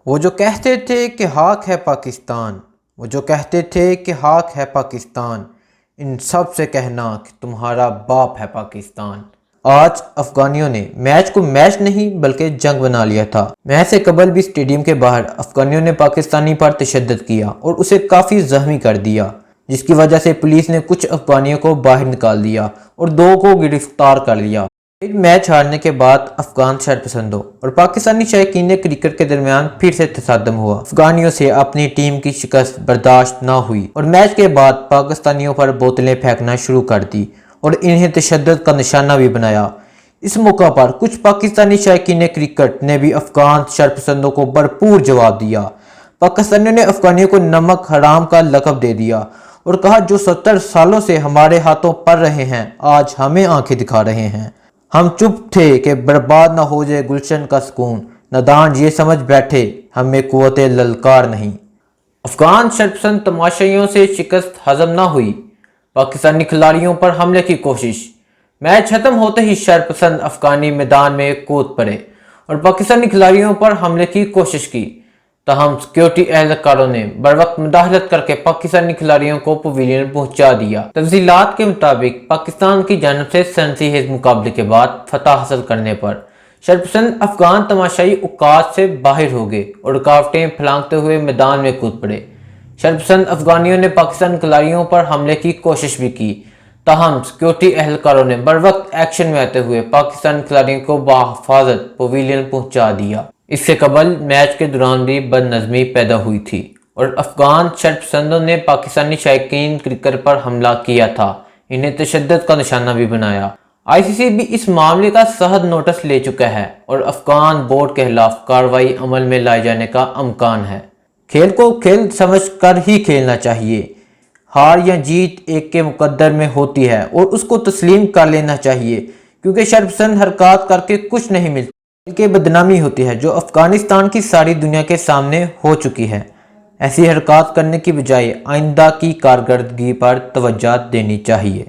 وہ جو کہتے تھے کہ حق ہے پاکستان، وہ جو کہتے تھے کہ حق ہے پاکستان، ان سب سے کہنا کہ تمہارا باپ ہے پاکستان۔ آج افغانیوں نے میچ کو میچ نہیں بلکہ جنگ بنا لیا تھا۔ میچ سے قبل بھی اسٹیڈیم کے باہر افغانیوں نے پاکستانی پر تشدد کیا اور اسے کافی زخمی کر دیا، جس کی وجہ سے پولیس نے کچھ افغانیوں کو باہر نکال دیا اور 2 کو گرفتار کر لیا۔ پھر میچ ہارنے کے بعد افغان شرپسندوں اور پاکستانی شائقین کرکٹ کے درمیان پھر سے تصادم ہوا۔ افغانیوں سے اپنی ٹیم کی شکست برداشت نہ ہوئی اور میچ کے بعد پاکستانیوں پر بوتلیں پھینکنا شروع کر دی اور انہیں تشدد کا نشانہ بھی بنایا۔ اس موقع پر کچھ پاکستانی شائقین کرکٹ نے بھی افغان شرپسندوں کو بھرپور جواب دیا۔ پاکستانیوں نے افغانیوں کو نمک حرام کا لقب دے دیا اور کہا جو 70 سالوں سے ہمارے ہاتھوں پڑ رہے ہیں آج ہمیں آنکھیں دکھا رہے ہیں۔ ہم چپ تھے کہ برباد نہ ہو جائے گلشن کا سکون، نادان یہ سمجھ بیٹھے ہمیں قوت للکار نہیں۔ افغان شرپسند تماشائیوں سے شکست ہضم نہ ہوئی، پاکستانی کھلاڑیوں پر حملے کی کوشش۔ میچ ختم ہوتے ہی شرپسند افغانی میدان میں کود پڑے اور پاکستانی کھلاڑیوں پر حملے کی کوشش کی، تاہم سیکورٹی اہلکاروں نے بروقت مداخلت کر کے پاکستانی کھلاڑیوں کو پویلین پہنچا دیا۔ تفصیلات کے مطابق پاکستان کی جانب سے سنسیز مقابلے کے بعد فتح حاصل کرنے پر شرپسند افغان تماشائی اوقات سے باہر ہو گئے اور رکاوٹیں پھلانگتے ہوئے میدان میں کود پڑے۔ شرپسند افغانیوں نے پاکستانی کھلاڑیوں پر حملے کی کوشش بھی کی، تاہم سیکورٹی اہلکاروں نے بروقت ایکشن میں آتے ہوئے پاکستانی کھلاڑیوں کو بحفاظت پویلین پہنچا دیا۔ اس سے قبل میچ کے دوران بھی بد نظمی پیدا ہوئی تھی اور افغان شرپسندوں نے پاکستانی شائقین کرکٹ پر حملہ کیا تھا، انہیں تشدد کا نشانہ بھی بنایا۔ آئی سی سی بھی اس معاملے کا سخت نوٹس لے چکا ہے اور افغان بورڈ کے خلاف کارروائی عمل میں لائے جانے کا امکان ہے۔ کھیل کو کھیل سمجھ کر ہی کھیلنا چاہیے، ہار یا جیت ایک کے مقدر میں ہوتی ہے اور اس کو تسلیم کر لینا چاہیے، کیونکہ شرپسند حرکات کر کے کچھ نہیں ملتا بلکہ بدنامی ہوتی ہے جو افغانستان کی ساری دنیا کے سامنے ہو چکی ہے۔ ایسی حرکات کرنے کی بجائے آئندہ کی کارکردگی پر توجہ دینی چاہیے۔